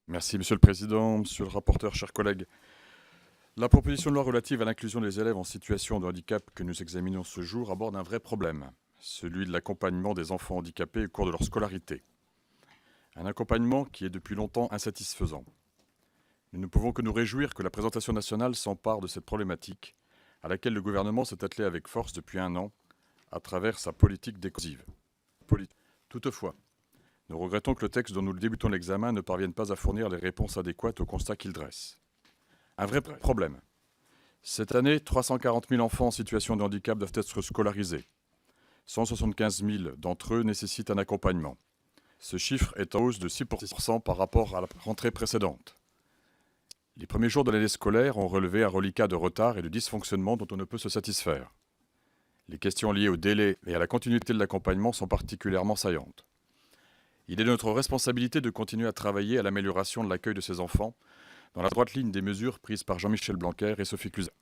Merci Monsieur le Président, Monsieur le rapporteur, chers collègues. La proposition de loi relative à l'inclusion des élèves en situation de handicap que nous examinons ce jour aborde un vrai problème, celui de l'accompagnement des enfants handicapés au cours de leur scolarité. Un accompagnement qui est depuis longtemps insatisfaisant. Nous ne pouvons que nous réjouir que la présentation nationale s'empare de cette problématique à laquelle le gouvernement s'est attelé avec force depuis 1 an à travers sa politique décisive. Toutefois, nous regrettons que le texte dont nous débutons l'examen ne parvienne pas à fournir les réponses adéquates au constat qu'il dresse. Un vrai problème. Cette année, 340 000 enfants en situation de handicap doivent être scolarisés. 175 000 d'entre eux nécessitent un accompagnement. Ce chiffre est en hausse de 6% par rapport à la rentrée précédente. Les premiers jours de l'année scolaire ont relevé un reliquat de retard et de dysfonctionnement dont on ne peut se satisfaire. Les questions liées au délai et à la continuité de l'accompagnement sont particulièrement saillantes. Il est de notre responsabilité de continuer à travailler à l'amélioration de l'accueil de ces enfants, dans la droite ligne des mesures prises par Jean-Michel Blanquer et Sophie Cluzel.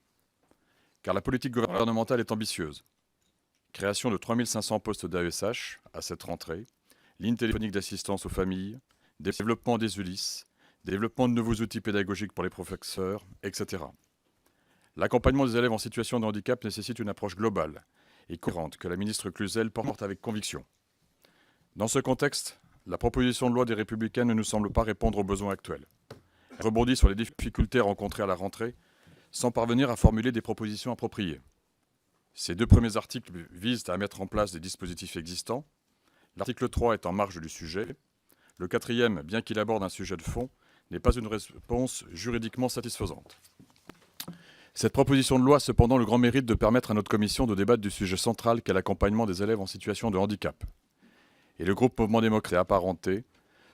Car la politique gouvernementale est ambitieuse. Création de 3 500 postes d'AESH à cette rentrée, ligne téléphonique d'assistance aux familles, développement des ULIS, développement de nouveaux outils pédagogiques pour les professeurs, etc. L'accompagnement des élèves en situation de handicap nécessite une approche globale et cohérente que la ministre Cluzel porte avec conviction. Dans ce contexte, la proposition de loi des Républicains ne nous semble pas répondre aux besoins actuels. Elle rebondit sur les difficultés rencontrées à la rentrée sans parvenir à formuler des propositions appropriées. Ces 2 premiers articles visent à mettre en place des dispositifs existants. L'article 3 est en marge du sujet. Le 4e, bien qu'il aborde un sujet de fond, n'est pas une réponse juridiquement satisfaisante. Cette proposition de loi a cependant le grand mérite de permettre à notre commission de débattre du sujet central qu'est l'accompagnement des élèves en situation de handicap. Et le groupe Mouvement démocrate et apparenté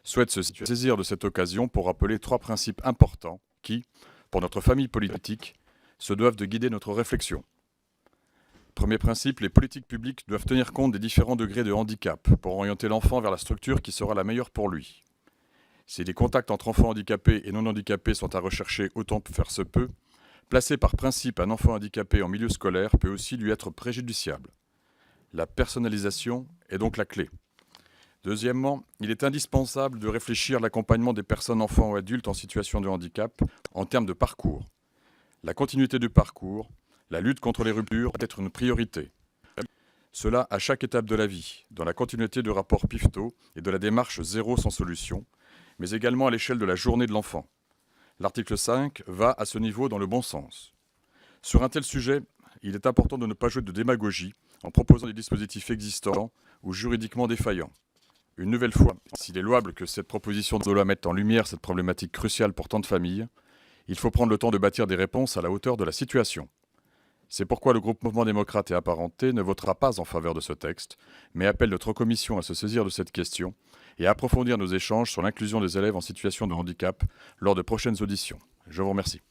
souhaite se saisir de cette occasion pour rappeler 3 principes importants qui, pour notre famille politique, se doivent de guider notre réflexion. Premier principe, les politiques publiques doivent tenir compte des différents degrés de handicap pour orienter l'enfant vers la structure qui sera la meilleure pour lui. Si les contacts entre enfants handicapés et non handicapés sont à rechercher autant que faire se peut, placer par principe un enfant handicapé en milieu scolaire peut aussi lui être préjudiciable. La personnalisation est donc la clé. Deuxièmement, il est indispensable de réfléchir à l'accompagnement des personnes, enfants ou adultes en situation de handicap en termes de parcours. La continuité du parcours, la lutte contre les ruptures doit être une priorité. Cela à chaque étape de la vie, dans la continuité du rapport Pifto et de la démarche zéro sans solution, mais également à l'échelle de la journée de l'enfant. L'article 5 va à ce niveau dans le bon sens. Sur un tel sujet, il est important de ne pas jouer de démagogie en proposant des dispositifs existants ou juridiquement défaillants. Une nouvelle fois, s'il est louable que cette proposition de loi mette en lumière cette problématique cruciale pour tant de familles, il faut prendre le temps de bâtir des réponses à la hauteur de la situation. C'est pourquoi le groupe Mouvement démocrate et apparenté ne votera pas en faveur de ce texte, mais appelle notre commission à se saisir de cette question et à approfondir nos échanges sur l'inclusion des élèves en situation de handicap lors de prochaines auditions. Je vous remercie.